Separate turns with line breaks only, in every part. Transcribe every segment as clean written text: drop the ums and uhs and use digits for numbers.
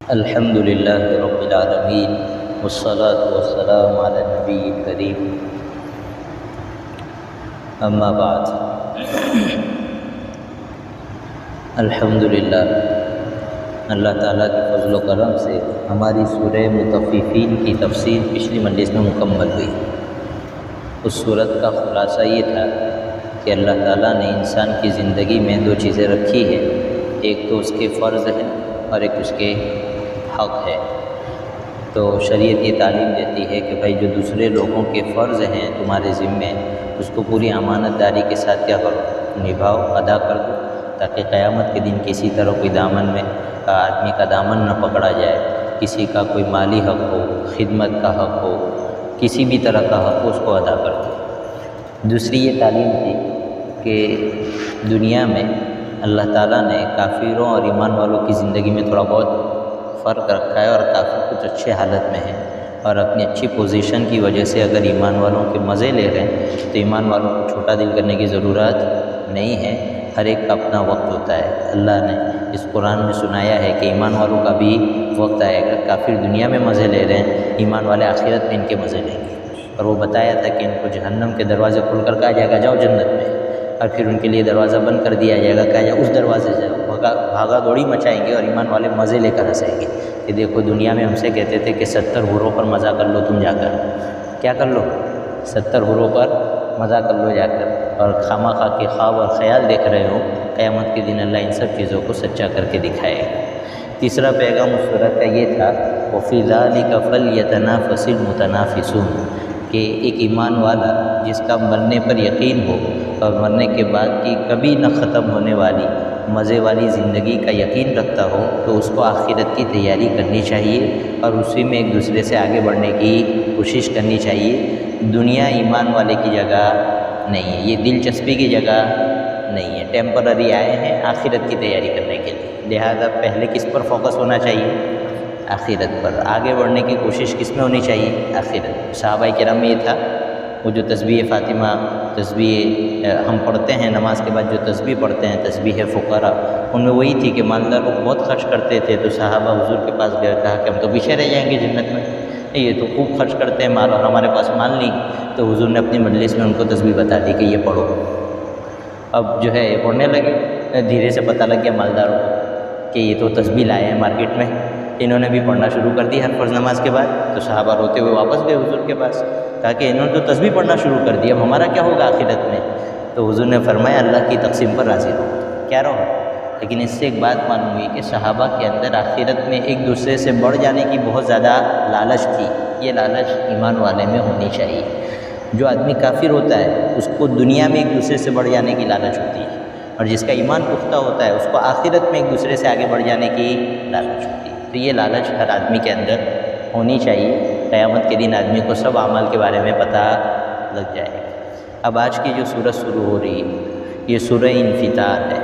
الحمد للہ رب العالمین والصلاة والسلام علی النبی الکریم اما بعد۔ الحمد للہ اللہ تعالیٰ کے فضل و کرم سے ہماری سورہ مطففین کی تفسیر پچھلی مجلس میں مکمل ہوئی۔ اس سورت کا خلاصہ یہ تھا کہ اللہ تعالیٰ نے انسان کی زندگی میں دو چیزیں رکھی ہیں، ایک تو اس کے فرض ہیں اور ایک اس کے حق ہے۔ تو شریعت یہ تعلیم دیتی ہے کہ بھائی جو دوسرے لوگوں کے فرض ہیں تمہارے ذمے، اس کو پوری امانت داری کے ساتھ کیا کرو، نبھاؤ، ادا کر دو، تاکہ قیامت کے دن کسی طرح کوئی دامن میں آدمی کا دامن نہ پکڑا جائے، کسی کا کوئی مالی حق ہو، خدمت کا حق ہو، کسی بھی طرح کا حق ہو، اس کو ادا کر دو۔ دوسری یہ تعلیم تھی کہ دنیا میں اللہ تعالیٰ نے کافروں اور ایمان والوں کی زندگی میں تھوڑا بہت فرق رکھا ہے، اور کافی کچھ اچھے حالت میں ہیں، اور اپنی اچھی پوزیشن کی وجہ سے اگر ایمان والوں کے مزے لے رہے ہیں تو ایمان والوں کو چھوٹا دل کرنے کی ضرورت نہیں ہے۔ ہر ایک کا اپنا وقت ہوتا ہے۔ اللہ نے اس قرآن میں سنایا ہے کہ ایمان والوں کا بھی وقت آئے گا۔ کافر دنیا میں مزے لے رہے ہیں، ایمان والے آخرت میں ان کے مزے لیں گے۔ اور وہ بتایا تھا کہ ان کو جہنم کے دروازے کھول کر کہا جائے گا جاؤ جنت میں، اور پھر ان کے لیے دروازہ بند کر دیا جائے گا، کہا جائے اس دروازے سے بھاگا دوڑی مچائیں گے، اور ایمان والے مزے لے کر ہنسیں گے کہ دیکھو دنیا میں ہم سے کہتے تھے کہ 70 حوروں پر مزہ کر لو، تم جا کر کیا کر لو، 70 حوروں پر مزہ کر لو جا کر، اور خواہ خواہ کے خواب اور خیال دیکھ رہے ہو۔ قیامت کے دن اللہ ان سب چیزوں کو سچا کر کے دکھائے گا۔ تیسرا پیغام اس سورت کا یہ تھا وَفِي ذَلِكَ فَلْيَتَنَافَسِ الْمُتَنَافِسُونَ، کہ ایک ایمان والا جس کا مرنے پر یقین ہو اور مرنے کے بعد کی کبھی نہ ختم ہونے والی مزے والی زندگی کا یقین رکھتا ہو، تو اس کو آخرت کی تیاری کرنی چاہیے، اور اسی میں ایک دوسرے سے آگے بڑھنے کی کوشش کرنی چاہیے۔ دنیا ایمان والے کی جگہ نہیں ہے، یہ دلچسپی کی جگہ نہیں ہے۔ ٹیمپرری آئے ہیں آخرت کی تیاری کرنے کے لیے، لہذا پہلے کس پر فوکس ہونا چاہیے؟ آخرت پر۔ آگے بڑھنے کی کوشش کس میں ہونی چاہیے؟ آخرت۔ صحابہ کرام میں یہ تھا، وہ جو تسبیح فاطمہ، تسبیح ہم پڑھتے ہیں نماز کے بعد، جو تسبیح پڑھتے ہیں تسبیح فقراء، ان میں وہی تھی کہ مالدار لوگ بہت خرچ کرتے تھے، تو صحابہ حضور کے پاس گئے، کہا کہ ہم تو پیچھے رہ جائیں گے جنت میں، یہ تو خوب خرچ کرتے ہیں مال، اور ہمارے پاس مال نہیں۔ تو حضور نے اپنی مجلس میں ان کو تسبیح بتا دی کہ یہ پڑھو۔ اب جو ہے یہ پڑھنے لگے، دھیرے سے پتہ لگ گیا مالداروں کو کہ یہ تو تسبیح لائے ہیں مارکیٹ میں، انہوں نے بھی پڑھنا شروع کر دی ہر فرض نماز کے بعد۔ تو صحابہ روتے ہوئے واپس گئے حضور کے پاس، کہا کہ انہوں نے تو تسبیح پڑھنا شروع کر دی، اب ہمارا کیا ہوگا آخرت میں؟ تو حضور نے فرمایا اللہ کی تقسیم پر راضی رہو، کیا رہو۔ لیکن اس سے ایک بات معلوم ہوئی کہ صحابہ کے اندر آخرت میں ایک دوسرے سے بڑھ جانے کی بہت زیادہ لالچ تھی۔ یہ لالچ ایمان والے میں ہونی چاہیے۔ جو آدمی کافر ہوتا ہے اس کو دنیا میں ایک دوسرے سے بڑھ جانے کی لالچ ہوتی ہے، اور جس کا ایمان پختہ ہوتا ہے اس کو آخرت میں ایک دوسرے سے آگے بڑھ جانے کی لالچ ہوتی ہے۔ تو یہ لالچ ہر آدمی کے اندر ہونی چاہیے۔ قیامت کے دن آدمی کو سب اعمال کے بارے میں پتہ لگ جائے گا۔ اب آج کی جو سورت شروع ہو رہی ہے یہ سورہ انفطار ہے۔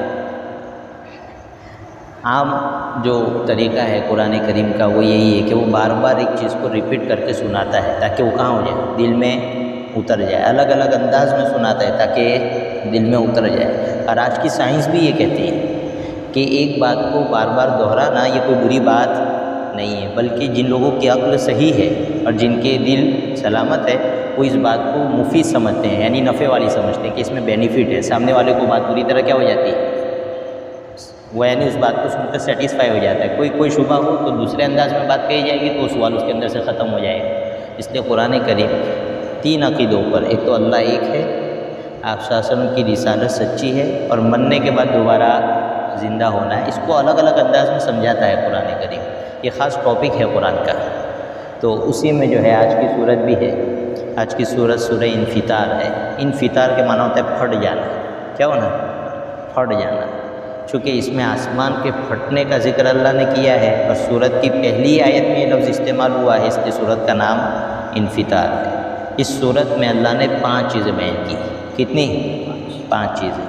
عام جو طریقہ ہے قرآن کریم کا وہ یہی ہے کہ وہ بار بار ایک چیز کو ریپیٹ کر کے سناتا ہے تاکہ وہ کہاں ہو جائے، دل میں اتر جائے۔ الگ الگ انداز میں سناتا ہے تاکہ دل میں اتر جائے۔ اور آج کی سائنس بھی یہ کہتی ہے کہ ایک بات کو بار بار دہرانا یہ کوئی بری بات نہیں ہے، بلکہ جن لوگوں کی عقل صحیح ہے اور جن کے دل سلامت ہے وہ اس بات کو مفید سمجھتے ہیں، یعنی نفع والی سمجھتے ہیں کہ اس میں بینیفٹ ہے۔ سامنے والے کو بات پوری طرح کیا ہو جاتی ہے، وہ یعنی اس بات کو سن کر سیٹسفائی ہو جاتا ہے۔ کوئی شبہ ہو تو دوسرے انداز میں بات کہی جائے گی تو سوال اس کے اندر سے ختم ہو جائے گا۔ اس لیے قرآن کریم 3 عقیدوں پر، ایک تو اللہ ایک ہے، آپ صلی اللہ علیہ وسلم کی رسالت سچی ہے، اور مرنے کے بعد دوبارہ زندہ ہونا ہے، اس کو الگ الگ انداز میں سمجھاتا ہے قرآن کریم۔ یہ خاص ٹاپک ہے قرآن کا، تو اسی میں جو ہے آج کی سورت بھی ہے۔ آج کی سورت سورہ انفطار ہے۔ انفطار کے معنی ہوتا ہے پھٹ جانا۔ کیا ہونا؟ پھٹ جانا۔ چونکہ اس میں آسمان کے پھٹنے کا ذکر اللہ نے کیا ہے، اور سورت کی پہلی آیت میں یہ لفظ استعمال ہوا ہے، اس لیے سورت کا نام انفطار ہے۔ اس سورت میں اللہ نے 5 چیزیں بیان کی۔ کتنی؟ 5 چیزیں۔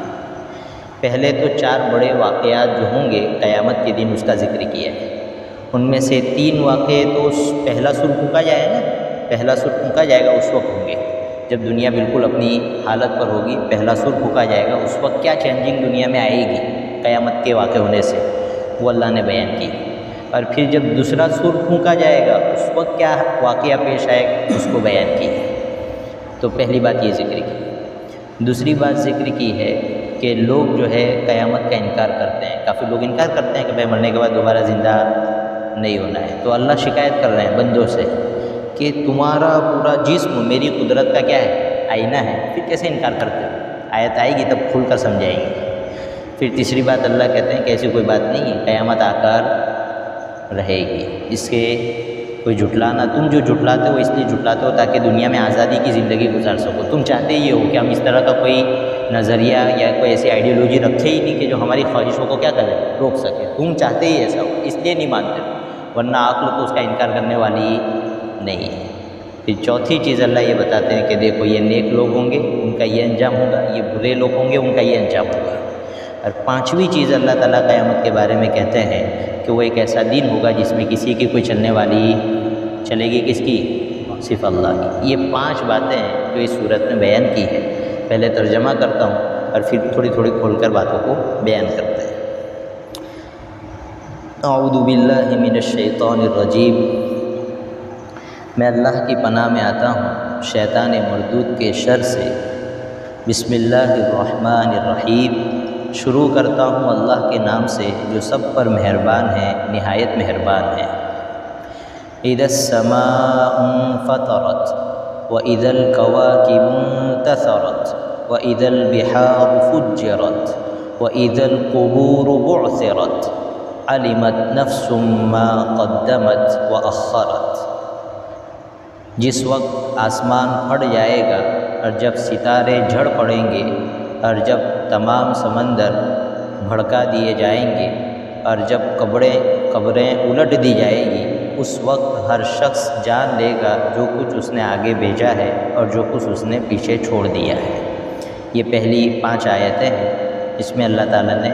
پہلے تو 4 بڑے واقعات جو ہوں گے قیامت کے دن اس کا ذکر کیا ہے۔ ان میں سے 3 واقعے تو پہلا سر پھونکا جائے گا، پہلا سر پھونکا جائے گا اس وقت ہوں گے جب دنیا بالکل اپنی حالت پر ہوگی، پہلا سر پھونکا جائے گا، اس وقت کیا چینجنگ دنیا میں آئے گی قیامت کے واقع ہونے سے، وہ اللہ نے بیان کی۔ اور پھر جب دوسرا سور پھونکا جائے گا اس وقت کیا واقعہ پیش آئے گا اس کو بیان کیا ہے۔ تو پہلی بات یہ ذکر کی۔ دوسری بات ذکر کی ہے کہ لوگ جو ہے قیامت کا انکار کرتے ہیں، کافی لوگ انکار کرتے ہیں کہ بھائی مرنے کے بعد دوبارہ زندہ نہیں ہونا ہے۔ تو اللہ شکایت کر رہے ہیں بندوں سے کہ تمہارا پورا جسم میری قدرت کا کیا ہے؟ آئینہ ہے، پھر کیسے انکار کرتے ہو؟ آیت آئے گی تب کھل کر سمجھائیں گے۔ پھر تیسری بات اللہ کہتے ہیں کہ ایسی کوئی بات نہیں ہے، قیامت آ کر رہے گی، اس کے کوئی جھٹلانا، تم جو جھٹلاتے ہو اس لیے جھٹلاتے ہو تاکہ دنیا میں آزادی کی زندگی گزار سکو۔ تم چاہتے یہ ہو کہ ہم اس طرح کا کوئی نظریہ یا کوئی ایسی آئیڈیالوجی رکھے ہی نہیں کہ جو ہماری خواہشوں کو کیا کرے، روک سکے۔ تم چاہتے ہی ایسا ہو، اس لیے نہیں مانتے ہو، ورنہ عقل تو اس کا انکار کرنے والی نہیں ہے۔ پھر چوتھی چیز اللہ یہ بتاتے ہیں کہ دیکھو یہ نیک لوگ ہوں گے ان کا یہ انجام ہوگا، یہ برے لوگ ہوں گے ان کا یہ انجام ہوگا۔ اور پانچویں چیز اللہ تعالیٰ قیامت کے بارے میں کہتے ہیں کہ وہ ایک ایسا دن ہوگا جس میں کسی کی کوئی چلنے والی چلے گی، کس کی؟ صرف اللہ کی۔ یہ 5 باتیں ہیں جو اس صورت میں بیان کی ہے۔ پہلے ترجمہ کرتا ہوں اور پھر تھوڑی تھوڑی کھول کر باتوں کو بیان کرتے ہیں۔ اعوذ باللہ من الشیطان الرجیم، میں اللہ کی پناہ میں آتا ہوں شیطان مردود کے شر سے۔ بسم اللہ الرحمن الرحیم، شروع کرتا ہوں اللہ کے نام سے جو سب پر مہربان ہے، نہایت مہربان ہے۔ اذا السماء انفطرت واذا الكواكب انتثرت واذا البحار فجرت واذا القبور بعثرت علمت نفس ما قدمت واخرت۔ جس وقت آسمان پھٹ جائے گا اور جب ستارے جھڑ پڑیں گے اور جب تمام سمندر بھڑکا دیے جائیں گے اور جب قبریں الٹ دی جائے گی، اس وقت ہر شخص جان لے گا جو کچھ اس نے آگے بھیجا ہے اور جو کچھ اس نے پیچھے چھوڑ دیا ہے۔ یہ پہلی 5 آیتیں ہیں، اس میں اللہ تعالیٰ نے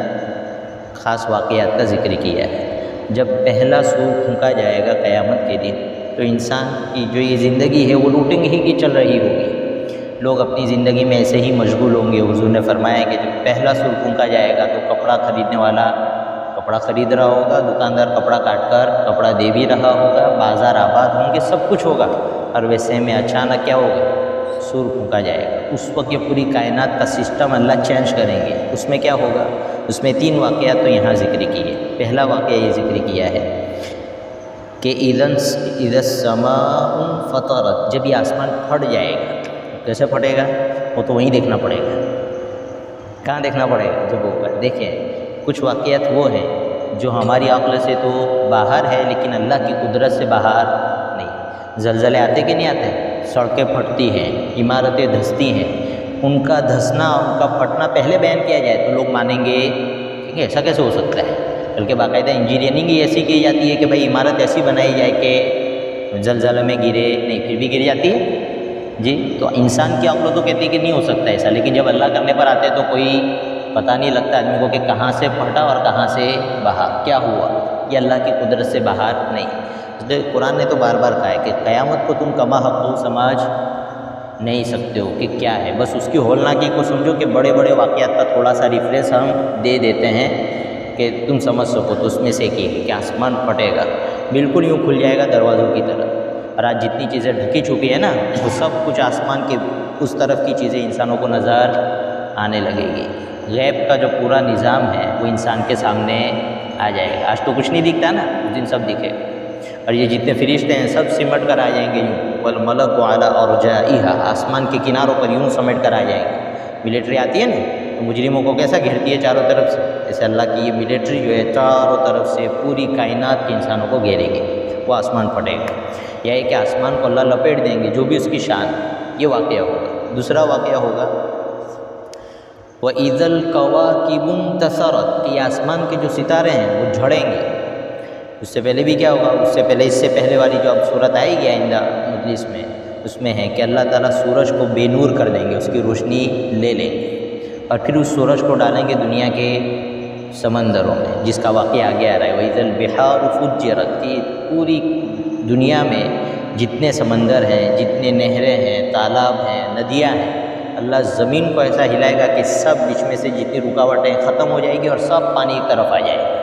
خاص واقعات کا ذکر کیا ہے۔ جب پہلا سور پھونکا جائے گا قیامت کے دن تو انسان کی جو یہ زندگی ہے وہ لوٹنگ ہی کی چل رہی ہوگی، لوگ اپنی زندگی میں ایسے ہی مشغول ہوں گے۔ حضور نے فرمایا کہ جب پہلا سور پھونکا جائے گا تو کپڑا خریدنے والا کپڑا خرید رہا ہوگا، دکاندار کپڑا کاٹ کر کپڑا دے بھی رہا ہوگا، بازار آباد ہوں گے، سب کچھ ہوگا۔ اور ویسے میں اچانک کیا ہوگا؟ سور پھونکا جائے گا۔ اس وقت یہ پوری کائنات کا سسٹم اللہ چینج کریں گے۔ اس میں کیا ہوگا؟ اس میں 3 واقعات تو یہاں ذکر کیے۔ پہلا واقعہ یہ ذکر کیا ہے کہ اذا السماء انفطرت، جب یہ آسمان پھٹ جائے گا۔ کیسے پھٹے گا وہ تو وہیں دیکھنا پڑے گا۔ کہاں دیکھنا پڑے گا؟ جب ہوگا۔ دیکھیں کچھ واقعات وہ ہیں جو ہماری عقل سے تو باہر ہے لیکن اللہ کی قدرت سے باہر نہیں۔ زلزلے آتے کہ نہیں آتے؟ سڑکیں پھٹتی ہیں، عمارتیں دھستی ہیں، ان کا دھسنا ان کا پھٹنا پہلے بیان کیا جائے تو لوگ مانیں گے کہ ایسا کیسے ہو سکتا ہے، بلکہ باقاعدہ انجینئرنگ ہی ایسی کی جاتی ہے کہ بھائی عمارت ایسی بنائی جائے کہ زلزلے میں گرے نہیں، پھر بھی گر جاتی ہے جی۔ تو انسان کی عقل تو کہتی ہے کہ نہیں ہو سکتا ایسا، لیکن جب اللہ کرنے پر آتے تو کوئی پتہ نہیں لگتا آدمی کو کہ کہاں سے پھٹا اور کہاں سے بہا، کیا ہوا۔ یہ اللہ کی قدرت سے باہر نہیں۔ اس لیے قرآن نے تو بار بار کہا ہے کہ قیامت کو تم کما حق سمجھ نہیں سکتے ہو کہ کیا ہے، بس اس کی ہولناکی کو سمجھو کہ بڑے بڑے واقعات کا تھوڑا سا ریفرنس ہم دے دیتے ہیں کہ تم سمجھ سکو۔ تو اس میں سے کہ آسمان پھٹے گا، بالکل یوں کھل جائے گا دروازوں کی طرح، اور آج جتنی چیزیں ڈھکی چھپی ہے نا وہ سب کچھ آسمان کے اس طرف کی چیزیں انسانوں کو نظر آنے لگے گی۔ غیب کا جو پورا نظام ہے وہ انسان کے سامنے آ جائے گا۔ آج تو کچھ نہیں دکھتا نا، اس دن سب دکھے گا۔ اور یہ جتنے فرشتے ہیں سب سمٹ کر آ جائیں گے یوں، والملک علی ارجائها، آسمان کے کناروں پر یوں سمیٹ کر آ جائیں گے۔ ملٹری آتی ہے نا تو مجرموں کو کیسا گھیرتی ہے چاروں طرف سے، ایسے اللہ کی یہ ملٹری جو ہے چاروں طرف سے پوری کائنات کے انسانوں کو گھیرے گی، وہ آسمان پھٹے گا۔ یا کہ آسمان کو اللہ لپیٹ دیں گے، جو بھی اس کی شان، یہ واقعہ ہوگا۔ دوسرا واقعہ ہوگا وَإِذَا الْكَوَاكِبُ انتَثَرَتْ، کہ آسمان کے جو ستارے ہیں وہ جھڑیں گے۔ اس سے پہلے بھی کیا ہوگا؟ اس سے پہلے والی جو اب صورت آئے گی آئندہ مجلس میں، اس میں ہے کہ اللہ تعالیٰ سورج کو بے نور کر دیں گے، اس کی روشنی لے لیں گے، اور پھر اس سورج کو ڈالیں گے دنیا کے سمندروں میں، جس کا واقعہ آگے آ رہا ہے وَإِذَا الْبِحَارُ فُجِّرَتْ، کہ پوری دنیا میں جتنے سمندر ہیں، جتنے نہریں ہیں، تالاب ہیں، ندیاں ہیں، اللہ زمین کو ایسا ہلائے گا کہ سب بیچ میں سے جتنی رکاوٹیں ختم ہو جائے گی اور سب پانی کی طرف آ جائے گی۔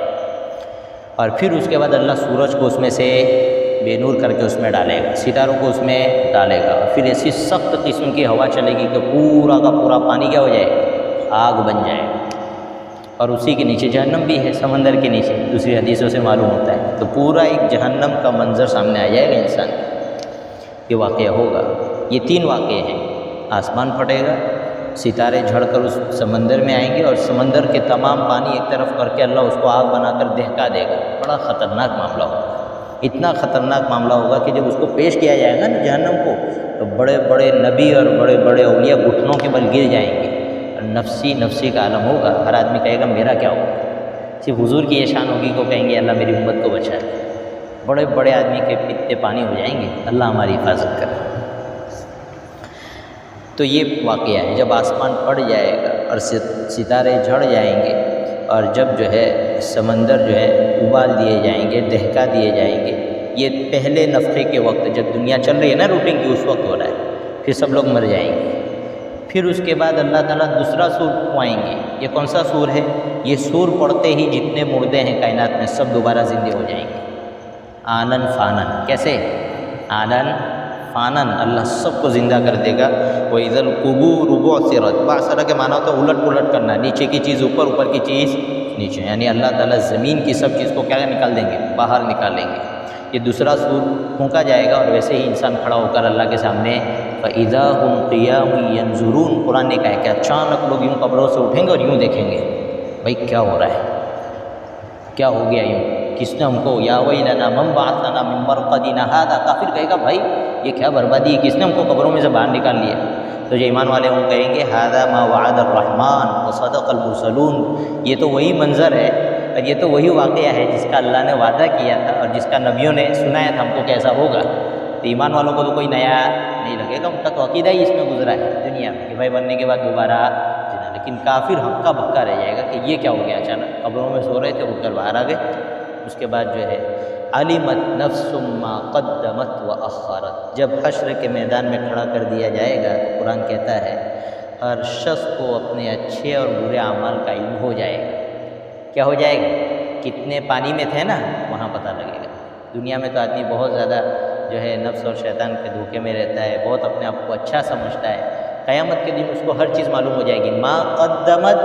اور پھر اس کے بعد اللہ سورج کو اس میں سے بے نور کر کے اس میں ڈالے گا، ستاروں کو اس میں ڈالے گا، اور پھر ایسی سخت قسم کی ہوا چلے گی کہ پورا کا پورا پانی کیا ہو جائے گا، آگ بن جائے گا، اور اسی کے نیچے جہنم بھی ہے، سمندر کے نیچے، دوسری حدیثوں سے معلوم ہوتا ہے۔ تو پورا ایک جہنم کا منظر سامنے آ جائے گا انسان، یہ واقعہ ہوگا۔ یہ 3 واقعے ہیں، آسمان پھٹے گا، ستارے جھڑ کر اس سمندر میں آئیں گے، اور سمندر کے تمام پانی ایک طرف کر کے اللہ اس کو آگ بنا کر دہکا دے گا۔ بڑا خطرناک معاملہ ہوگا، اتنا خطرناک معاملہ ہوگا کہ جب اس کو پیش کیا جائے گا نا جہنم کو، تو بڑے بڑے نبی اور بڑے بڑے اولیاء گھٹنوں کے بل گر جائیں گے، اور نفسی کا عالم ہوگا، ہر آدمی کہے گا میرا کیا ہوگا۔ صرف حضور کی یہ شان ہوگی کہ وہ کہیں گے اللہ میری امت کو بچا لے۔ بڑے بڑے آدمی کے پیتے پانی ہو جائیں گے، اللہ ہماری حفاظت کرے۔ تو یہ واقعہ ہے، جب آسمان پھٹ جائے گا اور ستارے جھڑ جائیں گے، اور جب جو ہے سمندر جو ہے ابال دیے جائیں گے، دہکا دیے جائیں گے، یہ پہلے نفخے کے وقت جب دنیا چل رہی ہے نا روٹین کی، اس وقت ہو رہا ہے، پھر سب لوگ مر جائیں گے۔ پھر اس کے بعد اللہ تعالیٰ دوسرا سور پھونکیں گے۔ یہ کون سا سور ہے؟ یہ سور پڑتے ہی جتنے مردے ہیں کائنات میں سب دوبارہ زندے ہو جائیں گے، آنن فانن۔ کیسے؟ آنن فانن، اللہ سب کو زندہ کر دے گا۔ وَإِذَا الْقُبُورُ بُعْثِرَتْ، بعثرت کے معنی ہوتا ہے الٹ پلٹ کرنا، نیچے کی چیز اوپر، اوپر کی چیز نیچے، یعنی اللہ تعالیٰ زمین کی سب چیز کو کیا نکال دیں گے؟ باہر نکالیں گے۔ یہ دوسرا سور پھونکا جائے گا، اور ویسے ہی انسان کھڑا ہو کر اللہ کے سامنے فَإِذَا هُمْ قِيَامٌ يَنْظُرُونَ، قرآن نے کہا ہے کہ اچانک لوگ یوں قبروں سے اٹھیں گے اور یوں دیکھیں گے بھائی کیا ہو رہا ہے، کیا ہو گیا، یوں کس نے ہم کو، یا ویلنا من بعثنا من مرقدنا ھذا، کافر کہے گا بھائی یہ کیا بربادی ہے، کس نے ہم کو قبروں میں سے باہر نکال لیا۔ تو جو ایمان والے ہوں کہیں گے ھذا ما وعد الرحمن وصدق المرسلون، یہ تو وہی منظر ہے اور یہ تو وہی واقعہ ہے جس کا اللہ نے وعدہ کیا تھا اور جس کا نبیوں نے سنایا تھا ہم کو کیسا ہوگا۔ تو ایمان والوں کو تو کوئی نیا نہیں لگے گا، ان کا تو عقیدہ ہی اس میں گزرا ہے دنیا میں کہ بھائی مرنے کے بعد دوبارہ جنا، لیکن کافر ہکا بکا رہ جائے گا کہ یہ کیا ہو گیا، اچانک قبروں میں سو رہے تھے اٹھ کر باہر آ گئے۔ اس کے بعد جو ہے علمت نفس ما قدمت واخرت، جب حشر کے میدان میں کھڑا کر دیا جائے گا تو قرآن کہتا ہے ہر شخص کو اپنے اچھے اور برے اعمال کا علم ہو جائے گا۔ کیا ہو جائے گا؟ کتنے پانی میں تھے نا وہاں پتہ لگے گا۔ دنیا میں تو آدمی بہت زیادہ جو ہے نفس اور شیطان کے دھوکے میں رہتا ہے، بہت اپنے آپ کو اچھا سمجھتا ہے۔ قیامت کے دن اس کو ہر چیز معلوم ہو جائے گی، ما قدمت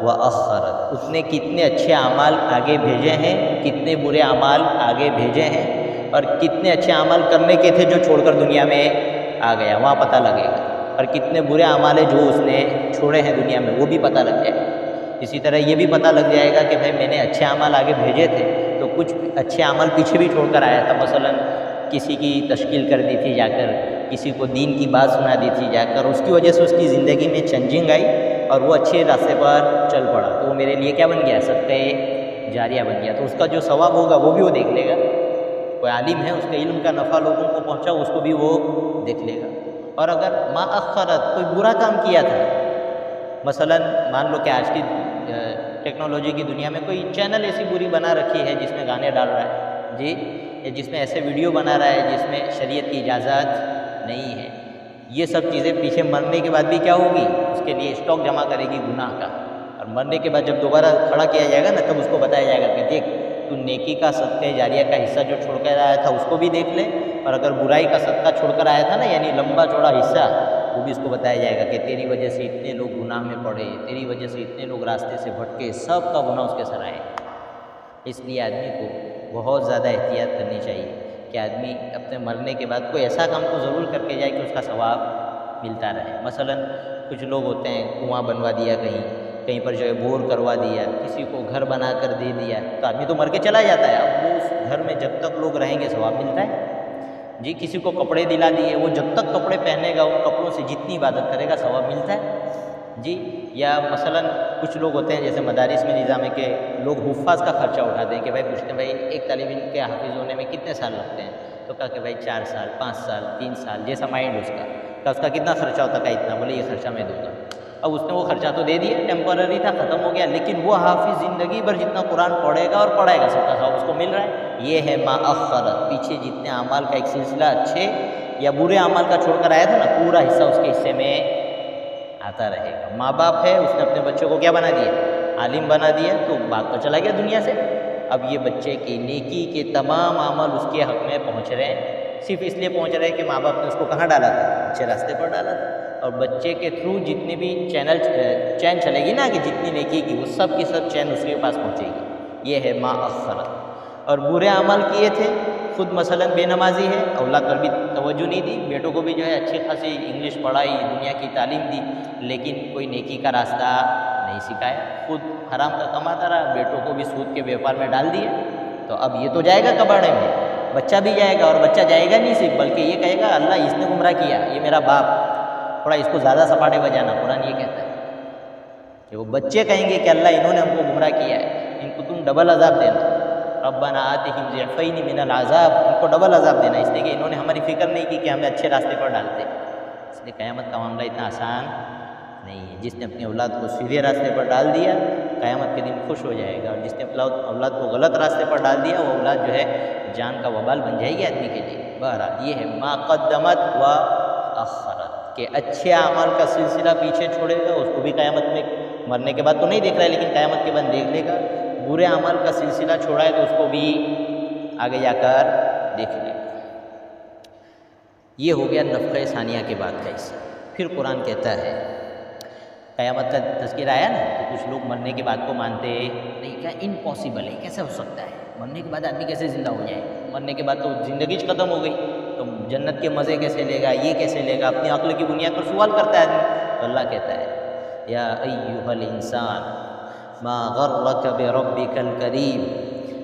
واخرت، اس نے کتنے اچھے اعمال آگے بھیجے ہیں، کتنے برے اعمال آگے بھیجے ہیں، اور کتنے اچھے اعمال کرنے کے تھے جو چھوڑ کر دنیا میں آ گیا، وہاں پتہ لگے گا، اور کتنے برے اعمال ہیں جو اس نے چھوڑے ہیں دنیا میں وہ بھی پتہ لگ جائے گا۔ اسی طرح یہ بھی پتہ لگ جائے گا کہ بھائی میں نے اچھے اعمال آگے بھیجے تھے تو کچھ اچھے اعمال پیچھے بھی چھوڑ کر آیا تھا، مثلا کسی کی تشکیل کر دی تھی جا کر، کسی کو دین کی بات سنا دی تھی جا کر، اس کی وجہ سے اس کی زندگی میں چینجنگ آئی اور وہ اچھے راستے پر چل پڑا، تو وہ میرے لیے کیا بن گیا؟ صدقہ جاریہ بن گیا۔ تو اس کا جو ثواب ہوگا وہ بھی وہ دیکھ لے گا۔ کوئی عالم ہے، اس کے علم کا نفع لوگوں کو پہنچا، اس کو بھی وہ دیکھ لے گا۔ اور اگر ما اخرت، کوئی برا کام کیا تھا، مثلا مان لو کہ آج کی ٹیکنالوجی کی دنیا میں کوئی چینل ایسی بری بنا رکھی ہے جس میں گانے ڈال رہا ہے جی، یا جس میں ایسے ویڈیو بنا رہا ہے جس میں شریعت کی اجازت نہیں ہے، یہ سب چیزیں پیچھے مرنے کے بعد بھی کیا ہوگی؟ اس کے لیے اسٹاک جمع کرے گی گناہ کا، اور مرنے کے بعد جب دوبارہ کھڑا کیا جائے گا نا تب اس کو بتایا جائے گا کہ دیکھ تو نیکی کا صدقہ جاریہ کا حصہ جو چھوڑ کر آیا تھا اس کو بھی دیکھ لے، اور اگر برائی کا صدقہ چھوڑ کر آیا تھا نا یعنی لمبا چوڑا حصہ، وہ بھی اس کو بتایا جائے گا کہ تیری وجہ سے اتنے لوگ گناہ میں پڑے، تیری وجہ سے اتنے لوگ راستے سے بھٹکے، سب کا گناہ اس کے سر آئے۔ اس لیے آدمی کو بہت زیادہ احتیاط کرنی چاہیے کہ آدمی اپنے مرنے کے بعد کوئی ایسا کام تو ضرور کر کے جائے کہ اس کا ثواب ملتا رہے۔ مثلا کچھ لوگ ہوتے ہیں کنواں بنوا دیا کہیں پر جو ہے بور کروا دیا، کسی کو گھر بنا کر دے دیا، تو آدمی تو مر کے چلا جاتا ہے، اب وہ اس گھر میں جب تک لوگ رہیں گے ثواب ملتا ہے جی۔ کسی کو کپڑے دلا دیے، وہ جب تک کپڑے پہنے گا ان کپڑوں سے جتنی عبادت کرے گا ثواب ملتا ہے جی۔ یا مثلا کچھ لوگ ہوتے ہیں جیسے مدارس میں نظام ہے کہ لوگ حفاظ کا خرچہ اٹھاتے ہیں کہ بھائی پوچھتے ہیں بھائی ایک طالب علم کے حافظ ہونے میں کتنے سال لگتے ہیں، تو کہا کہ بھائی 4 سال 5 سال 3 سال جیسا مائنڈ اس کا کتنا خرچہ ہوتا ہے، اتنا، بولے یہ خرچہ میں دوں گا۔ اب اس نے وہ خرچہ تو دے دیا، ٹیمپرری تھا، ختم ہو گیا، لیکن وہ حافظ زندگی بھر جتنا قرآن پڑھے گا اور پڑھائے گا سب کا ثواب اس کو مل رہا ہے۔ یہ ہے ما اخرت، پیچھے جتنے اعمال کا ایک سلسلہ اچھے یا برے اعمال کا چھوڑ کر آیا تھا نا، پورا حصہ اس کے حصے میں آتا رہے گا۔ ماں باپ ہے، اس نے اپنے بچوں کو کیا بنا دیا؟ عالم بنا دیا، تو باپ تو چلا گیا دنیا سے، اب یہ بچے کی نیکی کے تمام عمل اس کے حق میں پہنچ رہے ہیں، صرف اس لیے پہنچ رہے ہیں کہ ماں باپ نے اس کو کہاں ڈالا تھا؟ اچھے راستے پر ڈالا تھا، اور بچے کے تھرو جتنے بھی چین چلے گی نا کہ جتنی نیکی کی وہ سب کی سب چین اس کے پاس پہنچے گی۔ یہ ہے ما اخرت۔ اور برے عمل کیے تھے، خود مثلا بے نمازی ہے، اولاد پر بھی توجہ نہیں دی، بیٹوں کو بھی جو ہے اچھی خاصی انگلش پڑھائی، دنیا کی تعلیم دی، لیکن کوئی نیکی کا راستہ نہیں سکھایا، خود حرام کا کماتا رہا، بیٹوں کو بھی سود کے بیوپار میں ڈال دیا۔ تو اب یہ تو جائے گا کباڑے میں، بچہ بھی جائے گا، اور بچہ جائے گا نہیں صرف بلکہ یہ کہے گا اللہ اس نے گمراہ کیا، یہ میرا باپ، تھوڑا اس کو زیادہ سپاٹے بجانا، قرآن یہ کہتا ہے کہ وہ بچے کہیں گے کہ اللہ انہوں نے ہم کو گمراہ کیا ہے، ان کو تم ڈبل عذاب دینا، ربنا آتہم ضعفین من العذاب، ان کو ڈبل عذاب دینا، اس لیے کہ انہوں نے ہماری فکر نہیں کی کہ ہمیں اچھے راستے پر ڈالتے۔ اس لیے قیامت کا معاملہ اتنا آسان نہیں ہے، جس نے اپنی اولاد کو سیدھے راستے پر ڈال دیا قیامت کے دن خوش ہو جائے گا، اور جس نے اولاد کو غلط راستے پر ڈال دیا وہ اولاد جو ہے جان کا وبال بن جائے گی آدمی کے لیے۔ بہرحال یہ ہے ما قدمت و اخرت، کہ اچھے اعمال کا سلسلہ پیچھے چھوڑے گا، اس کو بھی قیامت میں مرنے کے بعد تو نہیں دیکھ رہا ہے لیکن قیامت کے بعد دیکھ لے گا، برے اعمال کا سلسلہ چھوڑا ہے تو اس کو بھی آگے جا کر دیکھ لے گا۔ یہ ہو گیا نفخہ ثانیہ کے بعد کا حصہ۔ پھر قرآن کہتا ہے، قیامت کا تذکرہ آیا نا، تو کچھ لوگ مرنے کے بعد کو مانتے نہیں، کیا امپاسبل ہے، کیسے ہو سکتا ہے، مرنے کے بعد آدمی کیسے زندہ ہو جائے، مرنے کے بعد تو زندگی ختم ہو گئی، تو جنت کے مزے کیسے لے گا، یہ کیسے لے گا، اپنی عقل کی بنیاد پر سوال کرتا ہے آدمی۔ تو اللہ کہتا ہے یا ایھا الانسان ما غرک بربک الکریم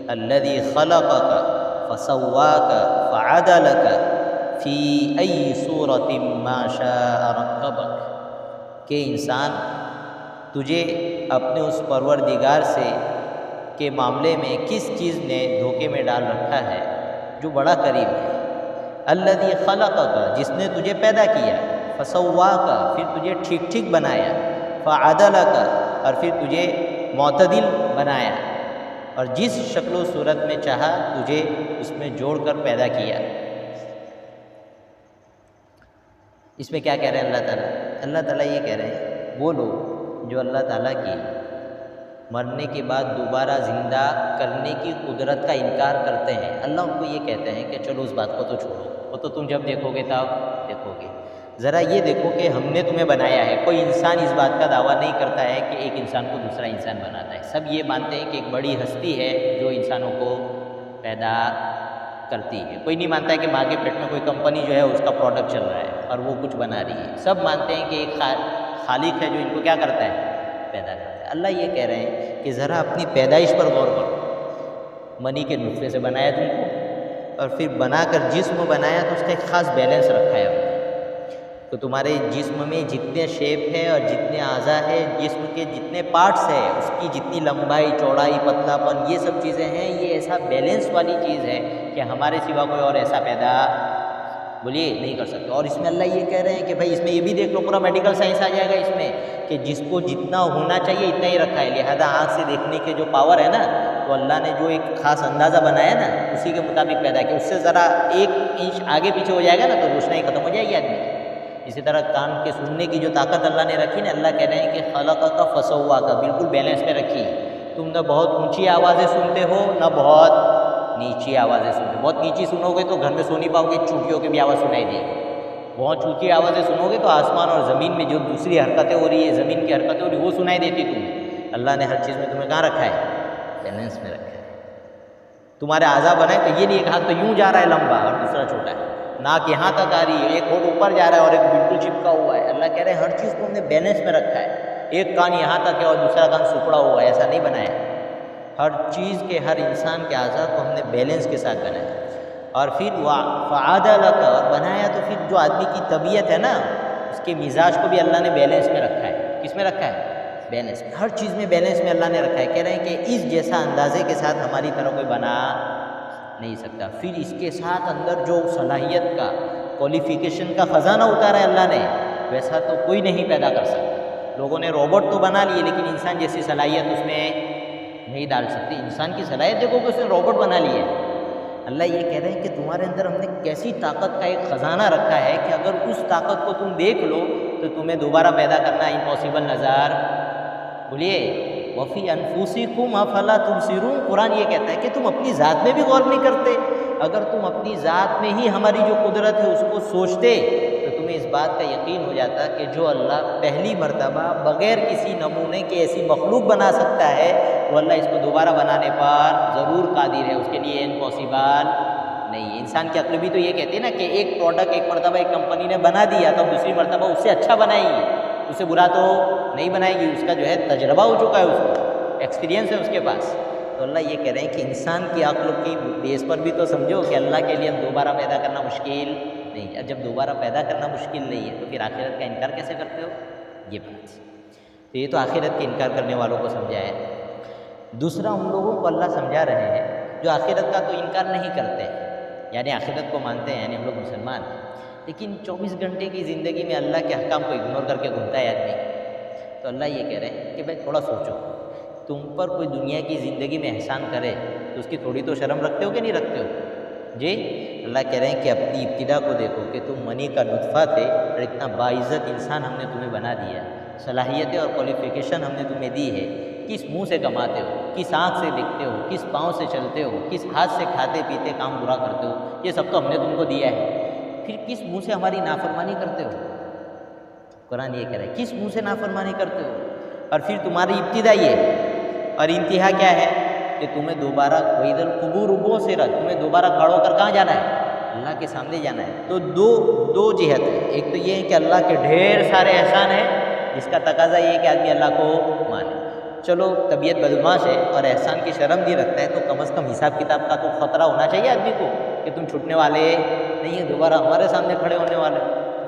الذی خلقک فسواک فعدلک فی ای صورت ما شاء رکبک، کہ انسان تجھے اپنے اس پروردگار سے کے معاملے میں کس چیز نے دھوکے میں ڈال رکھا ہے جو بڑا کریم ہے، الذی خلقک، جس نے تجھے پیدا کیا، فسواک، پھر تجھے ٹھیک ٹھیک بنایا، فعدلک، اور پھر تجھے معتدل بنایا، اور جس شکل و صورت میں چاہا تجھے اس میں جوڑ کر پیدا کیا۔ اس میں کیا کہہ رہے ہیں اللہ تعالیٰ؟ اللہ تعالیٰ یہ کہہ رہے ہیں وہ لوگ جو اللہ تعالیٰ کی مرنے کے بعد دوبارہ زندہ کرنے کی قدرت کا انکار کرتے ہیں، اللہ ان کو یہ کہتے ہیں کہ چلو اس بات کو تو چھوڑو، وہ تو تم جب دیکھو گے تب دیکھو گے، ذرا یہ دیکھو کہ ہم نے تمہیں بنایا ہے۔ کوئی انسان اس بات کا دعویٰ نہیں کرتا ہے کہ ایک انسان کو دوسرا انسان بناتا ہے، سب یہ مانتے ہیں کہ ایک بڑی ہستی ہے جو انسانوں کو پیدا کرتی ہے۔ کوئی نہیں مانتا ہے کہ ماں کے پیٹ میں کوئی کمپنی جو ہے اس کا پروڈکٹ چل رہا ہے اور وہ کچھ بنا رہی ہے، سب مانتے ہیں کہ ایک خالق ہے جو ان کو کیا کرتا ہے، پیدا کرتا ہے۔ اللہ یہ کہہ رہے ہیں کہ ذرا اپنی پیدائش پر غور کرو، منی کے نطفے سے بنایا تم کو، اور پھر بنا کر جسم بنایا تو اس کا ایک خاص بیلنس رکھا ہے، تو تمہارے جسم میں جتنے شیپ ہے اور جتنے اعضاء ہے، جسم کے جتنے پارٹس ہے، اس کی جتنی لمبائی، چوڑائی، پتلا پن، یہ سب چیزیں ہیں، یہ ایسا بیلنس والی چیز ہے کہ ہمارے سوا کوئی اور ایسا پیدا بولیے نہیں کر سکتے۔ اور اس میں اللہ یہ کہہ رہے ہیں کہ بھائی اس میں یہ بھی دیکھ لو، پورا میڈیکل سائنس آ جائے گا اس میں، کہ جس کو جتنا ہونا چاہیے اتنا ہی رکھا ہے، لہذا آنکھ سے دیکھنے کے جو پاور ہے نا، تو اللہ نے جو ایک خاص اندازہ بنایا نا اسی کے مطابق پیدا کیا، اس سے ذرا 1 انچ آگے پیچھے ہو جائے گا نا تو روشنائی ختم ہو جائے گی آدمی۔ اسی طرح کان کے سننے کی جو طاقت اللہ نے رکھی نا، اللہ کہہ رہے ہیں کہ خلقک فسواک، بالکل بیلنس میں رکھی، تم نہ بہت اونچی آوازیں سنتے ہو نہ بہت نیچی آوازیں سنتے ہو، بہت نیچی سنو گے تو گھر میں سو نہیں پاؤ گے، چونٹیوں کی بھی آواز سنائی دے گی، بہت اونچی آوازیں سنو گے تو آسمان اور زمین میں جو دوسری حرکتیں ہو رہی ہے، زمین کی حرکتیں ہو رہی ہے وہ سنائی دیتی تمہیں۔ اللہ نے ہر چیز میں تمہیں کہاں رکھا ہے، بیلنس میں رکھا ہے۔ تمہارے اعضاء بنائے تو یہ نہیں ایک ہاتھ تو یوں جا رہا ہے لمبا اور دوسرا چھوٹا ہے، ناک یہاں تک آ رہی ہے، ایک ہونٹ اوپر جا رہا ہے اور ایک بالکل چپکا ہوا ہے۔ اللہ کہہ رہے ہیں ہر چیز کو ہم نے بیلنس میں رکھا ہے، ایک کان یہاں تک ہے اور دوسرا کان سکڑا ہوا ہے، ایسا نہیں بنایا۔ ہر چیز کے، ہر انسان کے اعضاء کو ہم نے بیلنس کے ساتھ بنایا، اور پھر فعدلک، اور بنایا تو پھر جو آدمی کی طبیعت ہے نا اس کے مزاج کو بھی اللہ نے بیلنس میں رکھا ہے۔ کس میں رکھا ہے، بیلنس میں، ہر چیز میں بیلنس میں اللہ نے رکھا ہے۔ کہہ رہے ہیں کہ اس جیسا اندازے کے ساتھ ہماری طرح کوئی بنا نہیں سکتا۔ پھر اس کے ساتھ اندر جو صلاحیت کا، کوالیفیکیشن کا خزانہ اتارا ہے اللہ نے، ویسا تو کوئی نہیں پیدا کر سکتا۔ لوگوں نے روبوٹ تو بنا لیے لیکن انسان جیسی صلاحیت اس میں نہیں ڈال سکتی۔ انسان کی صلاحیت دیکھو کہ اس نے روبوٹ بنا لیے۔ اللہ یہ کہہ رہے ہیں کہ تمہارے اندر ہم نے کیسی طاقت کا ایک خزانہ رکھا ہے کہ اگر اس طاقت کو تم دیکھ لو تو تمہیں دوبارہ پیدا کرنا امپاسبل نظر بولیے وفی انفسکم افلا تبصرون، قرآن یہ کہتا ہے کہ تم اپنی ذات میں بھی غور نہیں کرتے۔ اگر تم اپنی ذات میں ہی ہماری جو قدرت ہے اس کو سوچتے تو تمہیں اس بات کا یقین ہو جاتا کہ جو اللہ پہلی مرتبہ بغیر کسی نمونے کے ایسی مخلوق بنا سکتا ہے، وہ اللہ اس کو دوبارہ بنانے پر ضرور قادر ہے، اس کے لیے امپاسبل نہیں ہے۔ انسان کی عقل بھی تو یہ کہتے ہیں نا کہ ایک پروڈکٹ ایک مرتبہ ایک کمپنی نے بنا دیا تو دوسری مرتبہ اس سے اچھا بنائے گی، اس سے برا تو نہیں بنائے گی، اس کا جو ہے تجربہ ہو چکا ہے، اس کو ایکسپیرینس ہے اس کے پاس۔ تو اللہ یہ کہہ رہے ہیں کہ انسان کی عقل کی بیس پر بھی تو سمجھو کہ اللہ کے لیے اب دوبارہ پیدا کرنا مشکل نہیں ہے۔ جب دوبارہ پیدا کرنا مشکل نہیں ہے تو پھر آخرت کا انکار کیسے کرتے ہو؟ یہ بات تو یہ تو آخرت کے انکار کرنے والوں کو سمجھایا ہے۔ دوسرا ان لوگوں کو اللہ سمجھا رہے ہیں جو آخرت کا تو انکار نہیں کرتے، یعنی آخرت کو مانتے ہیں، یعنی ہم لوگ مسلمان ہیں، لیکن 24 گھنٹے کی زندگی میں اللہ کے احکام کو اگنور کر کے گھومتا ہے آدمی۔ تو اللہ یہ کہہ رہے ہیں کہ بھائی تھوڑا سوچو، تم پر کوئی دنیا کی زندگی میں احسان کرے تو اس کی تھوڑی تو شرم رکھتے ہو کہ نہیں رکھتے ہو؟ جی اللہ کہہ رہے ہیں کہ اپنی ابتدا کو دیکھو کہ تم منی کا نطفہ تھے اور اتنا باعزت انسان ہم نے تمہیں بنا دیا، صلاحیتیں اور کوالیفیکیشن ہم نے تمہیں دی ہے، کس منہ سے کماتے ہو، کس آنکھ سے دیکھتے ہو، کس پاؤں سے چلتے ہو، کس ہاتھ سے کھاتے پیتے کام برا کرتے ہو، یہ سب تو ہم نے تم کو دیا ہے، پھر کس منہ سے ہماری نافرمانی کرتے ہو؟ قرآن یہ کہہ رہا ہے کس منہ سے نافرمانی کرتے ہو؟ اور پھر تمہاری ابتدا یہ اور انتہا کیا ہے کہ تمہیں دوبارہ وَإِذَا الْقُبُورُ بُعْثِرَتْ، تمہیں دوبارہ کھڑا ہو کر کہاں جانا ہے؟ اللہ کے سامنے جانا ہے۔ تو دو جہت ہے، ایک تو یہ ہے کہ اللہ کے ڈھیر سارے احسان ہیں جس کا تقاضا یہ ہے کہ آدمی اللہ کو مانے۔ چلو طبیعت بدماش ہے اور احسان کی شرم بھی رکھتا ہے تو کم از کم حساب کتاب کا تو خطرہ ہونا چاہیے آدمی کو کہ تم چھوٹنے والے نہیں ہیں، دوبارہ ہمارے سامنے کھڑے ہونے والے،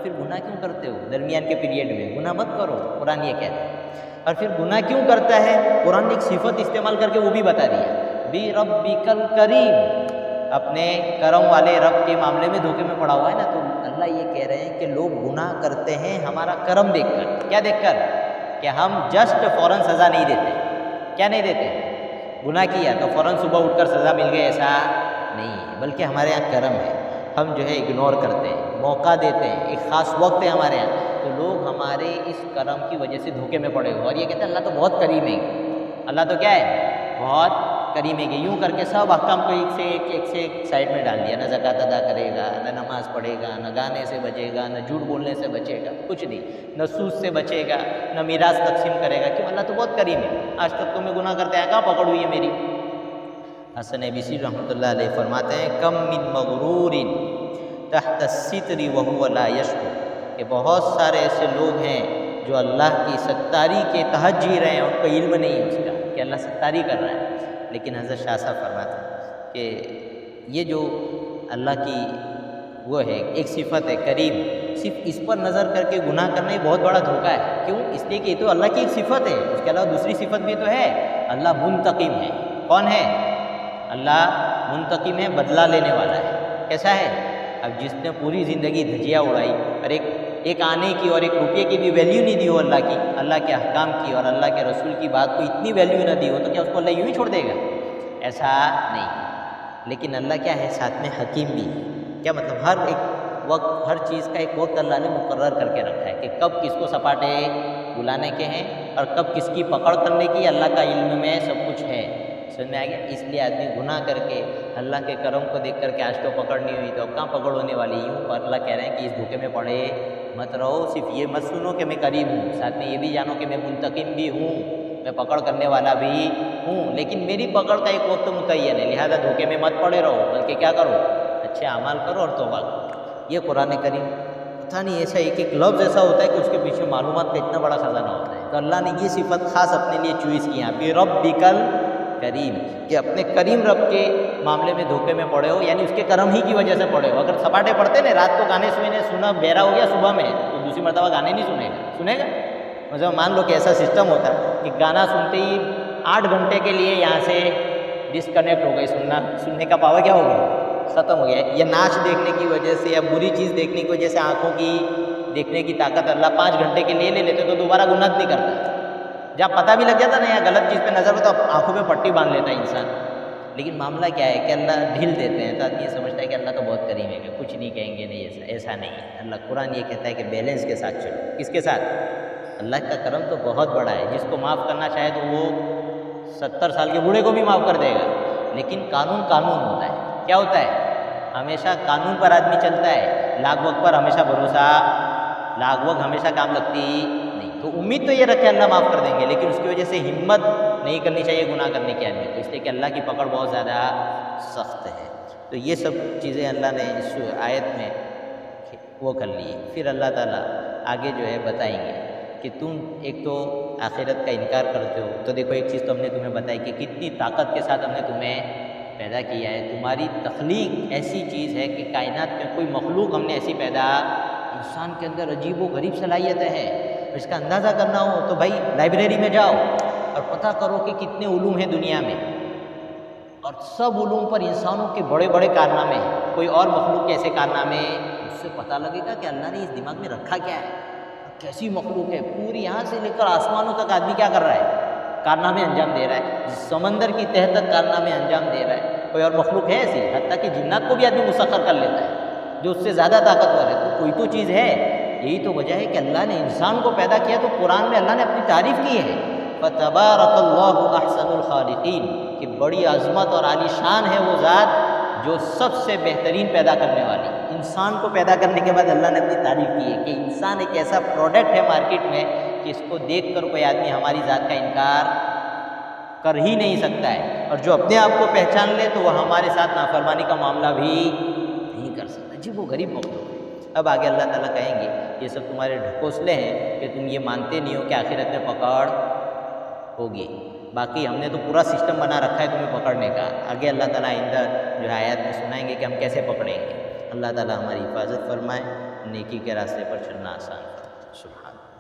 پھر گناہ کیوں کرتے ہو درمیان کے پیریڈ میں؟ گناہ مت کرو، قرآن یہ کہتا ہے۔ اور پھر گناہ کیوں کرتا ہے؟ قرآن نے ایک صفت استعمال کر کے وہ بھی بتا دیا، بِرَبِّكَ الْكَرِيمِ، اپنے کرم والے رب کے معاملے میں دھوکے میں پڑا ہوا ہے نا۔ تو اللہ یہ کہہ رہے ہیں کہ لوگ گناہ کرتے ہیں ہمارا کرم دیکھ کر، کیا دیکھ کر؟ کہ ہم جسٹ فوراً سزا نہیں دیتے۔ کیا نہیں دیتے؟ گناہ کیا تو فوراً صبح اٹھ کر سزا مل گئی، ایسا نہیں ہے، بلکہ ہمارے یہاں کرم ہے، ہم جو ہے اگنور کرتے ہیں، موقع دیتے ہیں، ایک خاص وقت ہے ہمارے یہاں، تو لوگ ہمارے اس کرم کی وجہ سے دھوکے میں پڑے ہوئے اور یہ کہتے ہیں اللہ تو بہت کریم ہے، اللہ تو کیا ہے؟ بہت کریم ہے۔ یوں کر کے سب احکام کو ایک سے ایک سائڈ میں ڈال دیا، نہ زکوٰۃ ادا کرے گا، نہ نماز پڑھے گا، نہ گانے سے بچے گا، نہ جھوٹ بولنے سے بچے گا، کچھ نہیں، نہ سود سے بچے گا، نہ میراث تقسیم کرے گا، کیوں؟ اللہ تو بہت کریم ہے، آج تک تو میں گناہ کرتے ہیں، کہاں پکڑ ہوئی ہے میری؟ حسن بصری رحمۃ اللہ علیہ فرماتے ہیں کم من مغرور تحت الستر وهو لا یشکر، کہ بہت سارے ایسے لوگ ہیں جو اللہ کی ستاری کے تحت جی رہے ہیں، ان کو علم نہیں ہے اس کا کہ اللہ ستاری کر رہا ہے، لیکن حضرت شاہ صاحب فرماتے ہیں کہ یہ جو اللہ کی وہ ہے ایک صفت ہے کریم، صرف اس پر نظر کر کے گناہ کرنا یہ بہت بڑا دھوکہ ہے۔ کیوں؟ اس لیے کہ یہ تو اللہ کی ایک صفت ہے، اس کے علاوہ دوسری صفت بھی تو ہے، اللہ منتقم ہے۔ کون ہے؟ اللہ منتقم ہے، بدلہ لینے والا ہے۔ کیسا ہے؟ اب جس نے پوری زندگی دھجیاں اڑائی اور ایک آنے کی اور ایک روپے کی بھی ویلیو نہیں دی ہو اللہ کی، اللہ کے احکام کی اور اللہ کے رسول کی بات کو اتنی ویلیو نہ دی ہو تو کیا اس کو اللہ یوں ہی چھوڑ دے گا؟ ایسا نہیں۔ لیکن اللہ کیا ہے؟ ساتھ میں حکیم بھی ہے۔ کیا مطلب؟ ہر ایک وقت، ہر چیز کا ایک وقت اللہ نے مقرر کر کے رکھا ہے کہ کب کس کو سپاٹے بلانے کے ہیں اور کب کس کی پکڑ کرنے کی، اللہ کا علم میں سب کچھ ہے۔ سمجھ میں آ گیا؟ اس لیے آدمی گناہ کر کے اللہ کے کرم کو دیکھ کر کے آج تو پکڑ نہیں ہوئی تو اب کہاں پکڑ ہونے والی؟ یوں پر اللہ کہہ رہے ہیں کہ اس دھوکے میں پڑے مت رہو، صرف یہ مت سنو کہ میں قریب ہوں، ساتھ میں یہ بھی جانو کہ میں منتقم بھی ہوں، میں پکڑ کرنے والا بھی ہوں، لیکن میری پکڑ کا ایک وقت متعین ہے، لہذا دھوکے میں مت پڑے رہو، بلکہ کیا کرو؟ اچھے اعمال کرو اور توبہ کرو۔ یہ قرآن کریم پتہ نہیں ایسا ایک لفظ ایسا ہوتا ہے کہ اس کے پیچھے معلومات کا اتنا بڑا خزانہ ہوتا ہے۔ تو اللہ نے یہ صفت خاص اپنے لیے چوائس کی، یہاں پہ ربک کریم، کہ اپنے کریم رب کے معاملے میں دھوکے میں پڑے ہو، یعنی اس کے کرم ہی کی وجہ سے پڑے ہو۔ اگر سپاٹے پڑتے نا، رات کو گانے سنا بہرا ہو گیا صبح میں تو دوسری مرتبہ گانے نہیں سنے گا۔ مطلب مان لو کہ ایسا سسٹم ہوتا ہے کہ گانا سنتے ہی 8 گھنٹے کے لیے یہاں سے ڈسکنیکٹ ہو گئی، سننے کا پاور کیا ہو گیا؟ ختم ہو گیا۔ یا ناچ دیکھنے کی وجہ سے یا بری چیز دیکھنے کی وجہ سے آنکھوں کی دیکھنے کی طاقت اللہ 5 گھنٹے کے لیے لے لیتے تو دوبارہ گناہ نہیں کرتا۔ جب پتہ بھی لگ جاتا نا یا غلط چیز پہ نظر ہو تو آنکھوں پہ پٹی باندھ لیتا ہے انسان۔ لیکن معاملہ کیا ہے کہ اللہ ڈھیل دیتے ہیں تو آدمی یہ سمجھتا ہے کہ اللہ تو بہت کریم ہے، کہ کچھ نہیں کہیں گے، نہیں، ایسا نہیں ہے۔ اللہ قرآن یہ کہتا ہے کہ بیلنس کے ساتھ چلو۔ کس کے ساتھ؟ اللہ کا کرم تو بہت بڑا ہے، جس کو معاف کرنا چاہے تو وہ 70 سال کے بوڑھے کو بھی معاف کر دے گا، لیکن قانون قانون ہوتا ہے۔ کیا ہوتا ہے؟ ہمیشہ قانون پر آدمی چلتا ہے، لاگ وقت پر ہمیشہ بھروسہ، لاگ وقت ہمیشہ کام لگتی نہیں۔ تو امید تو یہ رکھے اللہ معاف کر دیں گے، لیکن اس کی وجہ سے ہمت نہیں کرنی چاہیے گناہ کرنے کے آدمی کو، اس لیے کہ اللہ کی پکڑ بہت زیادہ سخت ہے۔ تو یہ سب چیزیں اللہ نے اس آیت میں وہ کر لی ہے۔ پھر اللہ تعالیٰ آگے جو ہے بتائیں گے کہ تم ایک تو آخرت کا انکار کرتے ہو، تو دیکھو ایک چیز تو ہم نے تمہیں بتائی کہ کتنی طاقت کے ساتھ ہم نے تمہیں پیدا کیا ہے، تمہاری تخلیق ایسی چیز ہے کہ کائنات میں کوئی مخلوق ہم نے ایسی پیدا، انسان کے اندر عجیب و غریب صلاحیتیں ہیں، اس کا اندازہ کرنا ہو تو بھائی لائبریری میں جاؤ اور پتہ کرو کہ کتنے علوم ہیں دنیا میں، اور سب علوم پر انسانوں کے بڑے بڑے کارنامے ہیں، کوئی اور مخلوق کے ایسے کارنامے، اس سے پتہ لگے گا کہ اللہ نے اس دماغ میں رکھا کیا ہے، کیسی مخلوق ہے، پوری یہاں سے لے کر آسمانوں تک آدمی کیا کر رہا ہے، کارنامے انجام دے رہا ہے، سمندر کی تہہ تک کارنامے انجام دے رہا ہے، کوئی اور مخلوق ہے ایسی، حتیٰ کہ جنات کو بھی آدمی مسخر کر لیتا ہے جو اس سے زیادہ طاقتور ہے، تو کوئی تو چیز ہے۔ یہی تو وجہ ہے کہ اللہ نے انسان کو پیدا کیا، تو قرآن میں اللہ نے اپنی تعریف کی ہے، فَتَبَارَكَ اللَّهُ أَحْسَنُ الْخَالِقِينَ، کہ بڑی عظمت اور عالی شان ہے وہ ذات جو سب سے بہترین پیدا کرنے والی۔ انسان کو پیدا کرنے کے بعد اللہ نے اپنی تعریف کی ہے کہ انسان ایک ایسا پروڈکٹ ہے مارکیٹ میں کہ اس کو دیکھ کر کوئی آدمی ہماری ذات کا انکار کر ہی نہیں سکتا ہے، اور جو اپنے آپ کو پہچان لے تو وہ ہمارے ساتھ نافرمانی کا معاملہ بھی نہیں کر سکتا۔ جی وہ غریب مخلوق ہے۔ اب آگے اللہ تعالیٰ کہیں گے یہ سب تمہارے ڈھکوسلے ہیں کہ تم یہ مانتے نہیں ہو کہ آخرت میں پکڑ ہوگی، باقی ہم نے تو پورا سسٹم بنا رکھا ہے تمہیں پکڑنے کا۔ آگے اللہ تعالیٰ آئندہ جو ہے آیات میں سنائیں گے کہ ہم کیسے پکڑیں گے۔ اللہ تعالیٰ ہماری حفاظت فرمائے، نیکی کے راستے پر چلنا آسان فرمائے۔ سبحان اللہ۔